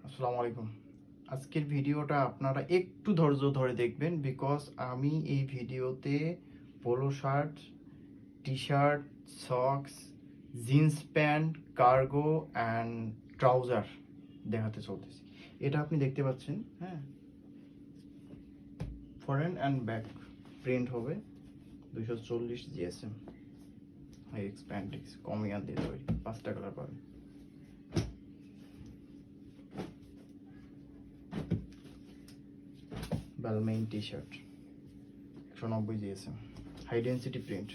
আসসালামু আলাইকুম। আজকের ভিডিওটা আপনারা একটু ধৈর্য ধরে দেখবেন, বিকজ আমি এই ভিডিওতে polo shirt, T shirt, socks, jeans pant, cargo and trouser দেখাতে চলতেছি। এটা আপনি দেখতে পাচ্ছেন, হ্যাঁ, ফরেন অ্যান্ড ব্যাক প্রিন্ট হবে 240 জিএসএম, হাই এক্সপ্যান্ডিক্স কমিয়ার দিয়ে তৈরি, 5টা কালার পাবেন। Balmain t-shirt 190 GSM, high density print,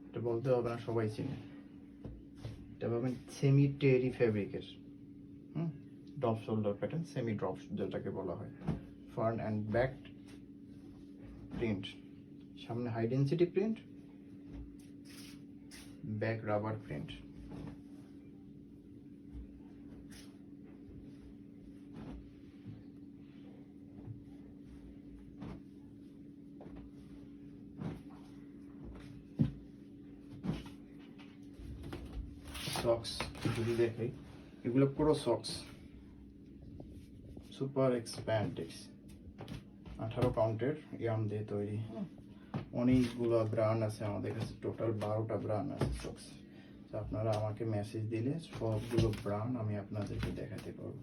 এটা বলতে হবে না, সবাই চিনে। এটা পাবেন সেমি টেরি ফেব্রিকের, drop shoulder pattern, semi drop যেটাকে বলা হয়। ফ্রন্ট অ্যান্ড ব্যাক প্রিন্ট, সামনে high density print, back rubber print. Socks যদি দেখাই, এগুলো পুরো সক্স সুপার এক্সপ্যান্ডিক্স 18 কাউন্টের ইয়াম দিয়ে তৈরি। অনেকগুলো ব্র্যান্ড আছে আমাদের কাছে, টোটাল 12টা ব্র্যান্ড আছে সক্স। আপনারা আমাকে মেসেজ দিলে সবগুলো ব্র্যান্ড আমি আপনাদেরকে দেখাতে পারবো।